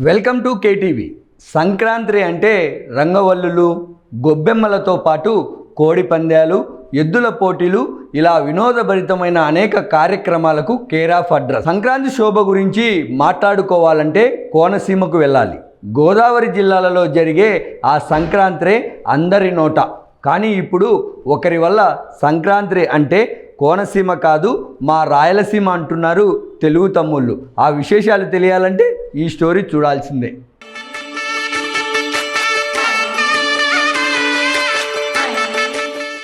Welcome to KTV. Sankranti అంటే రంగవల్లులు, గొబ్బెమ్మలతో పాటు కోడి పందాలు, ఎద్దుల పోటీలు, ఇలా వినోదభరితమైన అనేక కార్యక్రమాలకు కేర్ ఆఫ్ అడ్రస్. సంక్రాంతి శోభ గురించి మాట్లాడుకోవాలంటే కోనసీమకు వెళ్ళాలి. గోదావరి జిల్లాలలో జరిగే ఆ సంక్రాంతి అందరి నోట. కానీ ఇప్పుడు ఒకరి వల్ల సంక్రాంతి అంటే కోనసీమ కాదు, మా రాయలసీమ అంటున్నారు తెలుగు తమ్ముళ్ళు. ఆ విశేషాలు తెలియాలంటే ఈ స్టోరీ చూడాల్సిందే.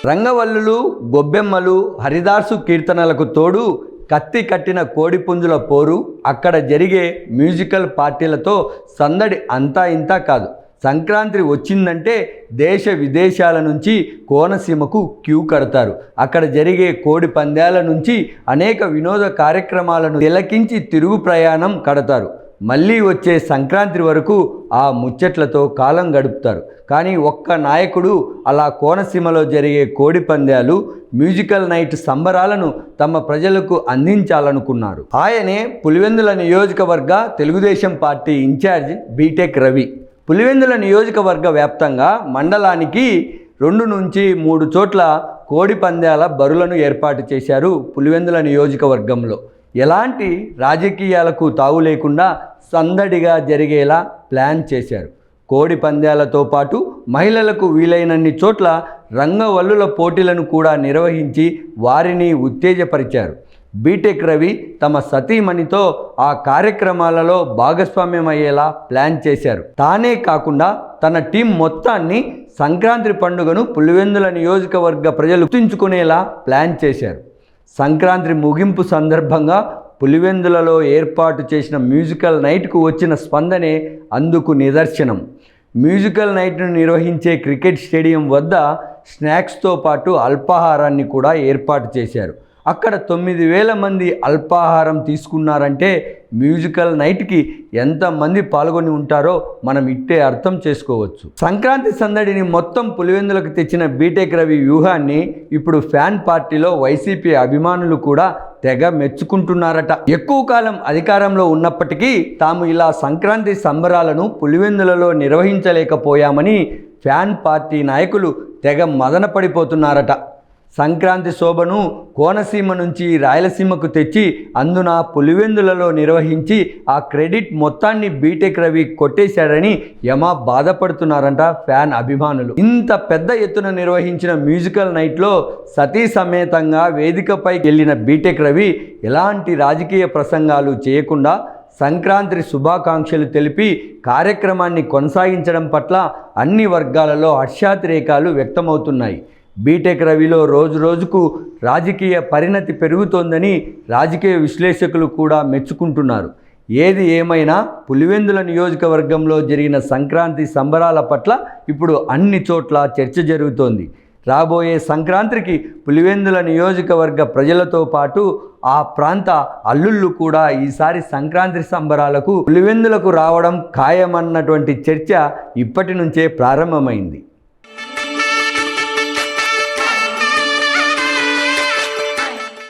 రంగవల్లులు, గొబ్బెమ్మలు, హరిదాసు కీర్తనలకు తోడు కత్తి కట్టిన కోడిపుంజుల పోరు, అక్కడ జరిగే మ్యూజికల్ పార్టీలతో సందడి అంతా ఇంతా కాదు. సంక్రాంతి వచ్చిందంటే దేశ విదేశాల నుంచి కోనసీమకు క్యూ కడతారు. అక్కడ జరిగే కోడి పందాల నుంచి అనేక వినోద కార్యక్రమాలను తిలకించి తిరుగు ప్రయాణం కడతారు. మళ్ళీ వచ్చే సంక్రాంతి వరకు ఆ ముచ్చట్లతో కాలం గడుపుతారు. కానీ ఒక్క నాయకుడు అలా కోనసీమలో జరిగే కోడి పందాలు, మ్యూజికల్ నైట్ సంబరాలను తమ ప్రజలకు అందించాలనుకున్నారు. ఆయనే పులివెందుల నియోజకవర్గ Telugu Desam party in charge B Tech Ravi. Pulivendula నియోజకవర్గ వ్యాప్తంగా మండలానికి 2 నుంచి 3 చోట్ల కోడి పందాల బరులను ఏర్పాటు చేశారు. పులివెందుల నియోజకవర్గంలో ఎలాంటి రాజకీయాలకు తావు లేకుండా సందడిగా జరిగేలా ప్లాన్ చేశారు. కోడి పందాలతో పాటు మహిళలకు వీలైనన్ని చోట్ల రంగవల్లుల పోటీలను కూడా నిర్వహించి వారిని ఉత్తేజపరిచారు. బీటెక్ రవి తమ సతీమణితో ఆ కార్యక్రమాలలో భాగస్వామ్యమయ్యేలా ప్లాన్ చేశారు. తానే కాకుండా తన టీం మొత్తాన్ని సంక్రాంతి పండుగను పులివెందుల నియోజకవర్గ ప్రజలు గుర్తుంచుకునేలా ప్లాన్ చేశారు. సంక్రాంతి ముగింపు సందర్భంగా పులివెందులలో ఏర్పాటు చేసిన మ్యూజికల్ నైట్కు వచ్చిన స్పందనే అందుకు నిదర్శనం. మ్యూజికల్ నైట్ను నిర్వహించే క్రికెట్ స్టేడియం వద్ద స్నాక్స్తో పాటు అల్పాహారాన్ని కూడా ఏర్పాటు చేశారు. అక్కడ 9,000 మంది అల్పాహారం తీసుకున్నారంటే మ్యూజికల్ నైట్కి ఎంతమంది పాల్గొని ఉంటారో మనం ఇట్టే అర్థం చేసుకోవచ్చు. సంక్రాంతి సందడిని మొత్తం పులివెందులకు తెచ్చిన బీటెక్ రవి వ్యూహాన్ని ఇప్పుడు ఫ్యాన్ పార్టీలో వైసీపీ అభిమానులు కూడా తెగ మెచ్చుకుంటున్నారట. ఎక్కువ కాలం అధికారంలో ఉన్నప్పటికీ తాము ఇలా సంక్రాంతి సంబరాలను పులివెందులలో నిర్వహించలేకపోయామని ఫ్యాన్ పార్టీ నాయకులు తెగ మదన పడిపోతున్నారట. సంక్రాంతి శోభను కోనసీమ నుంచి రాయలసీమకు తెచ్చి అందున పులివెందులలో నిర్వహించి ఆ క్రెడిట్ మొత్తాన్ని బీటెక్ రవి కొట్టేశాడని యమా బాధపడుతున్నారంట ఫ్యాన్ అభిమానులు. ఇంత పెద్ద ఎత్తున నిర్వహించిన మ్యూజికల్ నైట్లో సతీ సమేతంగా వేదికపైకి వెళ్ళిన బీటెక్ రవి ఎలాంటి రాజకీయ ప్రసంగాలు చేయకుండా సంక్రాంతి శుభాకాంక్షలు తెలిపి కార్యక్రమాన్ని కొనసాగించడం పట్ల అన్ని వర్గాలలో హర్షాతిరేకాలు వ్యక్తమవుతున్నాయి. బీటెక్ రవిలో రోజుకు రాజకీయ పరిణతి పెరుగుతోందని రాజకీయ విశ్లేషకులు కూడా మెచ్చుకుంటున్నారు. ఏది ఏమైనా పులివెందుల నియోజకవర్గంలో జరిగిన సంక్రాంతి సంబరాల పట్ల ఇప్పుడు అన్ని చోట్ల చర్చ జరుగుతోంది. రాబోయే సంక్రాంతికి పులివెందుల నియోజకవర్గ ప్రజలతో పాటు ఆ ప్రాంత అల్లుళ్ళు కూడా ఈసారి సంక్రాంతి సంబరాలకు పులివెందులకు రావడం ఖాయమన్నటువంటి చర్చ ఇప్పటి నుంచే ప్రారంభమైంది.